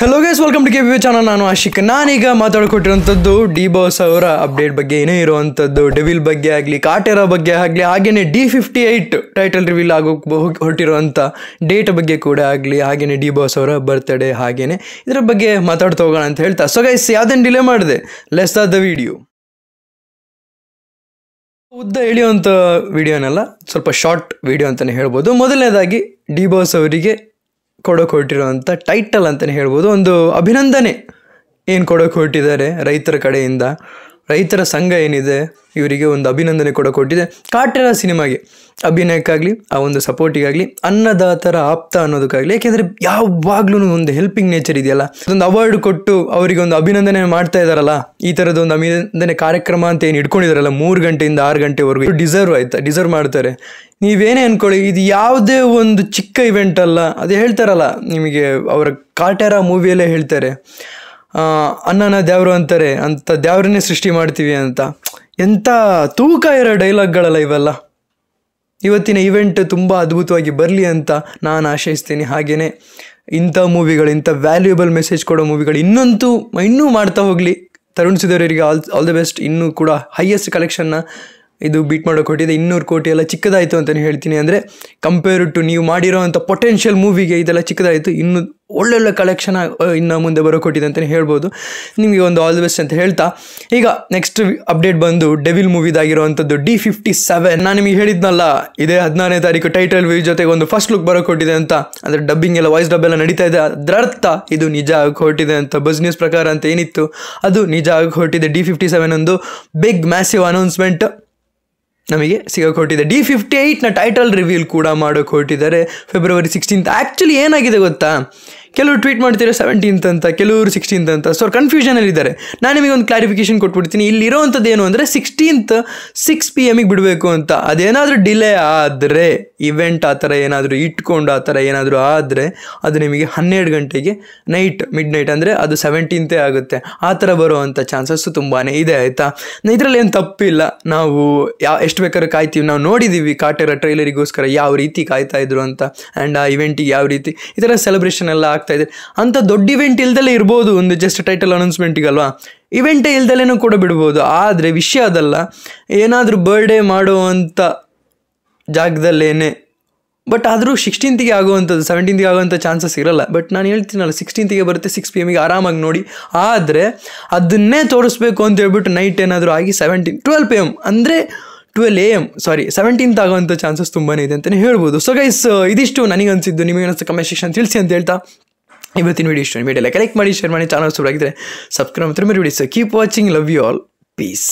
Hello guys, welcome to KBV channel. ನಾನು ಆಶಿಕ್. ನಾನೀಗ ಮಾತಾಡ್ಕೊಟ್ಟಿರುವಂಥದ್ದು D boss ಅವರ ಅಪ್ಡೇಟ್ ಬಗ್ಗೆ ಏನೇ ಇರುವಂಥದ್ದು, ಡೆವಿಲ್ ಬಗ್ಗೆ ಆಗಲಿ, ಕಾಟೆರಾ ಬಗ್ಗೆ ಆಗಲಿ, ಹಾಗೆಯೇ D58 ಟೈಟಲ್ ರಿವೀಲ್ ಹೊರಟಿರುವಂಥ ಡೇಟ್ ಬಗ್ಗೆ ಕೂಡ ಆಗಲಿ, ಹಾಗೆಯೇ ಡಿ ಬಾಸ್ ಅವರ ಬರ್ತ್ಡೇ, ಹಾಗೆಯೇ ಇದರ ಬಗ್ಗೆ ಮಾತಾಡ್ತಾ ಹೋಗೋಣ ಅಂತ ಹೇಳ್ತಾ. ಸೊ ಗೈಸ್, ಯಾವುದೇನು ಡಿಲೇ ಮಾಡಿದೆ, ಲೆಟ್ಸ್ ಸ್ಟಾರ್ಟ್ ದ ವಿಡಿಯೋ. ಉದ್ದ ಎಳೆಯುವಂಥ ವಿಡಿಯೋನಲ್ಲ, ಸ್ವಲ್ಪ ಶಾರ್ಟ್ ವಿಡಿಯೋ ಅಂತಲೇ ಹೇಳ್ಬೋದು. ಮೊದಲನೇದಾಗಿ ಡಿ ಬಾಸ್ ಅವರಿಗೆ ಕೊಡೋಕೆ ಹೊರಟಿರುವಂಥ ಟೈಟಲ್ ಅಂತಲೇ ಹೇಳ್ಬೋದು. ಒಂದು ಅಭಿನಂದನೆ ಏನು ಕೊಡೋಕೆ ಹೊರಟಿದ್ದಾರೆ ರೈತರ ಕಡೆಯಿಂದ. ರೈತರ ಸಂಘ ಏನಿದೆ ಇವರಿಗೆ ಒಂದು ಅಭಿನಂದನೆ ಕೊಡೋಕೆ ಹೊರಟಿದೆ. ಕಾಟೆರಾ ಸಿನಿಮಾಗೆ ಅಭಿನಯಕ್ಕಾಗಲಿ, ಆ ಒಂದು ಸಪೋರ್ಟಿಗಾಗಲಿ, ಅನ್ನದಾತರ ಆಪ್ತ ಅನ್ನೋದಕ್ಕಾಗಲಿ. ಯಾಕೆಂದರೆ ಯಾವಾಗಲೂ ಒಂದು ಹೆಲ್ಪಿಂಗ್ ನೇಚರ್ ಇದೆಯಲ್ಲ, ಒಂದು ಅವಾರ್ಡ್ ಕೊಟ್ಟು ಅವರಿಗೆ ಒಂದು ಅಭಿನಂದನೆ ಮಾಡ್ತಾ ಇದ್ದಾರಲ್ಲ, ಈ ಥರದ್ದು ಒಂದು ಅಭಿನಂದನೆ ಕಾರ್ಯಕ್ರಮ ಅಂತ ಏನು ಇಟ್ಕೊಂಡಿದ್ದಾರಲ್ಲ 3 ಗಂಟೆಯಿಂದ 6 ಗಂಟೆವರೆಗೂ, ಡಿಸರ್ವ್ ಮಾಡ್ತಾರೆ. ನೀವೇನೇ ಅಂದ್ಕೊಳ್ಳಿ, ಇದು ಯಾವುದೇ ಒಂದು ಚಿಕ್ಕ ಇವೆಂಟ್ ಅಲ್ಲ. ಅದು ಹೇಳ್ತಾರಲ್ಲ ನಿಮಗೆ, ಅವರ ಕಾಟೆರಾ ಮೂವಿಯಲ್ಲೇ ಹೇಳ್ತಾರೆ, ಅನ್ನನ ದ್ಯಾವ್ರು ಅಂತಾರೆ, ಅಂತ ದ್ಯಾವ್ರನ್ನೇ ಸೃಷ್ಟಿ ಮಾಡ್ತೀವಿ ಅಂತ. ಎಂಥ ತೂಕ ಇರೋ ಡೈಲಾಗ್ಗಳಲ್ಲ ಇವೆಲ್ಲ. ಇವತ್ತಿನ ಇವೆಂಟ್ ತುಂಬ ಅದ್ಭುತವಾಗಿ ಬರಲಿ ಅಂತ ನಾನು ಆಶಯಿಸ್ತೀನಿ. ಹಾಗೆಯೇ ಇಂಥ ಮೂವಿಗಳು, ಇಂಥ ವ್ಯಾಲ್ಯೂಯಬಲ್ ಮೆಸೇಜ್ ಕೊಡೋ ಮೂವಿಗಳು ಇನ್ನೂ ಮಾಡ್ತಾ ಹೋಗಲಿ. ತರುಣ್ ಸುಧೀರವರಿಗೆ ಆಲ್ ದಿ ಬೆಸ್ಟ್. ಇನ್ನೂ ಕೂಡ ಹೈಯೆಸ್ಟ್ ಕಲೆಕ್ಷನ್ನ ಇದು ಬೀಟ್ ಮಾಡೋಕೆ ಕೊಟ್ಟಿದೆ. 200 ಕೋಟಿ ಎಲ್ಲ ಚಿಕ್ಕದಾಯಿತು ಅಂತಲೇ ಹೇಳ್ತೀನಿ. ಅಂದರೆ ಕಂಪೇರ್ ಟು ನೀವು ಮಾಡಿರೋವಂಥ ಪೊಟೆನ್ಷಿಯಲ್ ಮೂವಿಗೆ ಇದೆಲ್ಲ ಚಿಕ್ಕದಾಯಿತು. ಇನ್ನೂ ಒಳ್ಳೊಳ್ಳೆ ಕಲೆಕ್ಷನ್ ಇನ್ನು ಮುಂದೆ ಬರೋ ಕೊಟ್ಟಿದೆ ಅಂತಲೇ ಹೇಳ್ಬೋದು. ನಿಮಗೆ ಒಂದು ಆಲ್ ದಿ ಬೆಸ್ಟ್ ಅಂತ ಹೇಳ್ತಾ, ಈಗ ನೆಕ್ಸ್ಟ್ ಅಪ್ಡೇಟ್ ಬಂದು ಡೆವಿಲ್ ಮೂವಿದಾಗಿರುವಂಥದ್ದು D57. ನಾನು ನಿಮಗೆ ಹೇಳಿದ್ನಲ್ಲ, ಇದೇ 16ನೇ ತಾರೀಕು ಟೈಟಲ್ ವ್ಯೂ ಜೊತೆಗೆ ಒಂದು ಫಸ್ಟ್ ಲುಕ್ ಬರೋ ಕೊಟ್ಟಿದೆ ಅಂತ. ಅಂದರೆ ಡಬ್ಬಿಂಗ್ ಎಲ್ಲ, ವಾಯ್ಸ್ ಡಬ್ ಎಲ್ಲ ನಡೀತಾ ಇದೆ. ಅದರ ಅರ್ಥ ಇದು ನಿಜ ಆಗಿ ಹೊರಟಿದೆ ಅಂತ. ಬಿಸ್ನೆಸ್ ಪ್ರಕಾರ ಅಂತ ಏನಿತ್ತು ಅದು ನಿಜ ಆಗಿ ಹೊರಟಿದೆ. D57 ಒಂದು ಬಿಗ್ ಮ್ಯಾಸಿವ್ ಅನೌನ್ಸ್ಮೆಂಟ್ ನಮಗೆ ಸಿಗೋಕೆ ಹೊರಟಿದೆ. D58ನ ಟೈಟಲ್ ರಿವೀಲ್ ಕೂಡ ಮಾಡೋಕೆ ಹೊರಟಿದ್ದಾರೆ February 16th. ಆ್ಯಕ್ಚುಲಿ ಏನಾಗಿದೆ ಗೊತ್ತಾ, ಕೆಲವರು ಟ್ವೀಟ್ ಮಾಡ್ತಾರೆ 17th ಅಂತ, ಕೆಲವರು 16th ಅಂತ. ಸೊ ಕನ್ಫ್ಯೂಷನಲ್ಲಿದ್ದಾರೆ. ನಾನು ನಿಮಗೆ ಒಂದು ಕ್ಲಾರಿಫಿಕೇಶನ್ ಕೊಟ್ಬಿಡ್ತೀನಿ. ಇಲ್ಲಿರೋವಂಥದ್ದು ಏನು ಅಂದರೆ 16th 6 PM ಬಿಡಬೇಕು ಅಂತ. ಅದೇನಾದರೂ ಡಿಲೇ ಆದರೆ, ಇವೆಂಟ್ ಆ ಥರ ಏನಾದರೂ ಇಟ್ಕೊಂಡು ಆ ಥರ ಏನಾದರೂ ಆದರೆ, ಅದು ನಿಮಗೆ 12 ಗಂಟೆಗೆ ಮಿಡ್ ನೈಟ್ ಅಂದರೆ ಅದು 17th ಆಗುತ್ತೆ. ಆ ಥರ ಬರುವಂಥ ಚಾನ್ಸಸ್ಸು ತುಂಬಾ ಇದೆ, ಆಯಿತಾ. ಇದರಲ್ಲಿ ಏನು ತಪ್ಪಿಲ್ಲ. ನಾವು ಎಷ್ಟು ಬೇಕಾದ್ರೂ ಕಾಯ್ತೀವಿ. ನಾವು ನೋಡಿದ್ದೀವಿ ಕಾಟೆರಾ ಟ್ರೈಲರಿಗೋಸ್ಕರ ಯಾವ ರೀತಿ ಕಾಯ್ತಾ ಇದ್ರು ಅಂತ. ಆ್ಯಂಡ್ ಆ ಇವೆಂಟಿಗೆ ಯಾವ ರೀತಿ ಈ ಥರ ಸೆಲೆಬ್ರೇಷನ್ ಎಲ್ಲ ಆಗ್ತಾ ಇದೆ. ಅಂಥ ದೊಡ್ಡ ಇವೆಂಟ್ ಇಲ್ದಲೇ ಇರ್ಬೋದು, ಒಂದು ಜಸ್ಟ್ ಟೈಟಲ್ ಅನೌನ್ಸ್ಮೆಂಟಿಗಲ್ವಾ, ಇವೆಂಟೇ ಇಲ್ದಲೇನೂ ಕೂಡ ಬಿಡ್ಬೋದು. ಆದರೆ ವಿಷಯ ಅದಲ್ಲ, ಏನಾದರೂ ಬರ್ಡೇ ಮಾಡುವಂಥ ಜಾಗದಲ್ಲೇನೆ. ಬಟ್ ಆದರೂ 16th ಆಗುವಂಥದ್ದು 17th ಆಗುವಂಥ ಚಾನ್ಸಸ್ ಇರಲ್ಲ. ಬಟ್ ನಾನು ಹೇಳ್ತೀನಲ್ಲ, 16th ಬರುತ್ತೆ 6 PM ಆರಾಮಾಗಿ ನೋಡಿ. ಆದರೆ ಅದನ್ನೇ ತೋರಿಸ್ಬೇಕು ಅಂತ ಹೇಳ್ಬಿಟ್ಟು ನೈಟ್ ಏನಾದರೂ ಆಗಿ 12 PM ಅಂದರೆ 12 AM 17th ಆಗುವಂಥ ಚಾನ್ಸಸ್ ತುಂಬಾ ಇದೆ ಅಂತಲೇ ಹೇಳ್ಬೋದು. ಸೊ ಗೈಸ್, ಇದಿಷ್ಟು ನನಗೆ ಅನಿಸಿದ್ದು. ನಿಮಗೆ ಅನಿಸ್ತು ಕಮೆಂಟ್ ಸೆಕ್ಷನ್ ತಿಳಿಸಿ ಅಂತ ಹೇಳ್ತಾ, ಇವತ್ತಿನ ವಿಡಿಯೋ ಇಷ್ಟ. ವಿಡಿಯೋ ಲೈಕ್ ಮಾಡಿ, ಶೇರ್ ಮಾಡಿ, ಚಾನಲ್ ಸುರಾಗಿದ್ದರೆ ಸಬ್ಸ್ಕ್ರೈಬ್ ಮಾಡಿ. Keep watching. Love you all. Piece.